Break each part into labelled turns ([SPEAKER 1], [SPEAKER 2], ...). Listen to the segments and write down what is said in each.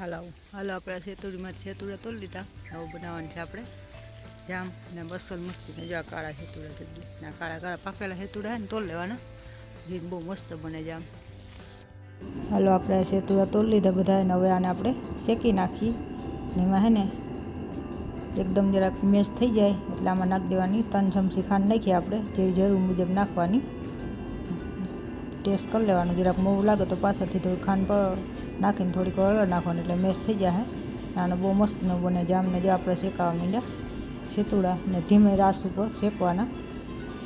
[SPEAKER 1] હાલો આપણે સેતુડીમાં સેતુડા તોડી લીધા. હવે બનાવવાનું છે આપણે જામ ને બસલ મસ્તી ને જો કાળા સેતુડા થઈ ગયા ને કાળા કાળા પાકેલા સેતુડા ને તોડી લેવાના. જે બહુ મસ્ત બને જામ. હાલો આપણે સેતુડા તોડી લીધા બધા ને હવે આને આપણે શેકી નાખી ને એમાં હે ને એકદમ જરાક મેશ થઈ જાય એટલે આમાં નાખી દેવાની 3 ચમચી ખાંડ નાખી આપણે જેવી જરૂર મુજબ નાખવાની. ટેસ્ટ કરી લેવાનું. જરાક મોવું લાગે તો પાછળથી થોડી ખાંડ નાખીને થોડીક હળદર નાખવાની એટલે મેશ થઈ જાય. આને બહુ મસ્તનો બને જામને જો આપણે શેકાવા માંડ્યા સેતુડા ને ધીમે રાસ ઉપર શેકવાના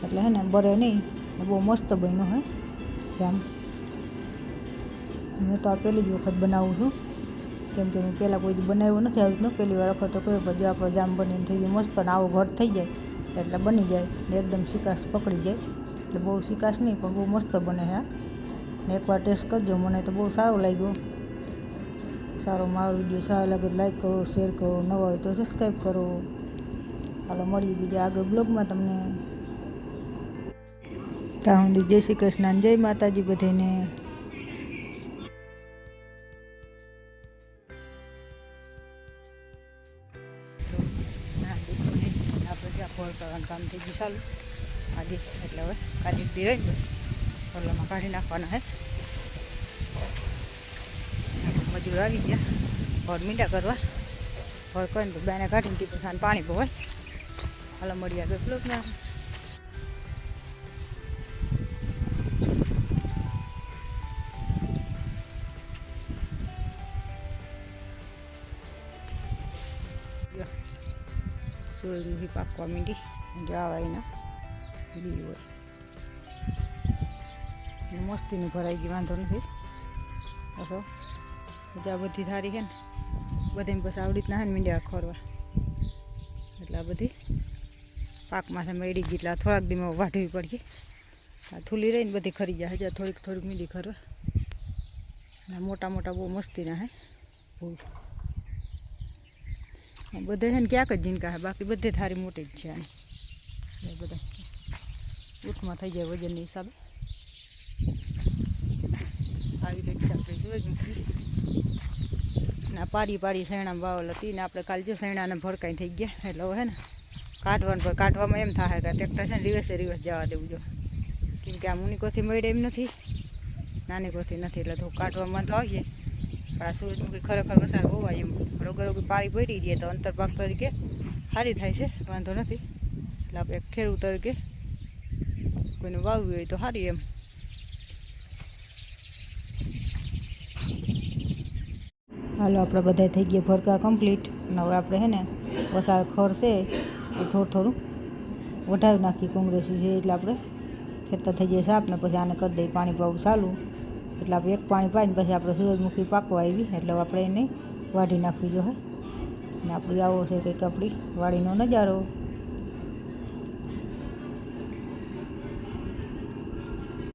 [SPEAKER 1] એટલે હે ને બરે નહીં. બહુ મસ્ત બન્યો હે જામ. મેં તો આ પહેલી જ વખત બનાવું છું કેમ કે મેં પહેલાં કોઈ બનાવ્યું નથી આવી રીતનું. પહેલી વાર વખત તો કયો પણ જો આપણો જામ બનીને થઈ ગયું મસ્ત ને આવો ઘટ થઈ જાય એટલે બની જાય ને એકદમ શિકાશ પકડી જાય. એટલે બહુ શિકાશ નહીં પણ બહુ મસ્ત બને છે. ને એકવાર ટેસ્ટ કરજો. મને તો બહુ સારો લાગ્યો. સારો મારો વિડીયો સારો લાગે તો લાઈક કરો, શેર કરો, નવા હોય તો સબસ્ક્રાઈબ કરો. હાલો મળીએ બીજા આગળ બ્લોગમાં તમને. ત્યાં સુધી જય શ્રી કૃષ્ણ, જય માતાજી બધાને. આપણે ફોલ કરવાનું કામ થઈ ગયું ચાલુ આજે એટલે હવે કાઢી દીધી રહી બસ ફોલામાં કાઢી નાખવાના હે. મજૂર આવી ગયા ઘર મીંડા કરવા. ઘર કરીને તો બેને કાઢીને પછી પાણી ભવાય. હાલો મળી આગળ બ્લોગના. સૂરજમુખી પાકવા માંડી જવા એના લીલી હોય મસ્તીની ભરાઈ ગઈ વાંધો નથી. બસો આ બધી સારી છે ને બધી બસ આવડી રીતના હે ને મીંડ્યા ખોરવા એટલે આ બધી પાકમાં મેળી ગઈ એટલે થોડાક દીમાં વાઢવી પડી. આ થૂલી રહીને બધી ખરી જાય. હજાર થોડીક થોડીક મીંડી ખરવા મોટા મોટા બહુ મસ્તીના હે ફૂલ બધે છે ને ક્યાંક જ ઝીણકા છે બાકી બધે થારી મોટી જ છે. આની બધા ઉઠમાં થઈ જાય વજનની હિસાબે. આવી રીતે આપણે સૂરજમુખી ના પાડી પાડી સૈણામાં વાવેલ હતી ને આપણે કાલે જો સૈણાને ભડકાઈ થઈ ગયા એટલે હવે હે ને કાઢવાનું પર કાઢવામાં એમ થાય કે ટ્રેક્ટર છે ને દિવસે દિવસ જવા દેવું જો કેમ કે આ મુનિકોથી મળે એમ નથી નાની કોથી નથી એટલે તો કાઢવામાં તો આવીએ. પણ આ સૂરજમુખી ખરેખર વસાર હોવાય એમ રોગી પાળી પડી જાય તો અંતરપાક તરીકે સારી થાય છે વાંધો નથી. એટલે આપણે ખેડૂત તરીકે કોઈને વાવવી હોય તો સારી એમ. હાલો આપણે બધા થઈ ગયા ભરકા કમ્પ્લીટ. અને હવે આપણે હે ને વસાર ખર છે એ થોડું થોડું વઢાવી નાખી કોંગ્રેસી છે એટલે આપણે ખેતર થઈ જાય સાફ ને પછી આને કરી દઈએ પાણી પાવું ચાલુ એટલે આપણે એક પાણી પાઈને પછી આપણે સૂરજમુખી પાકવા આવી એટલે આપણે એને વાઢી નાખવી જોઈએ. અને આપણી આવો છે કંઈક આપણી વાડીનો નજારો.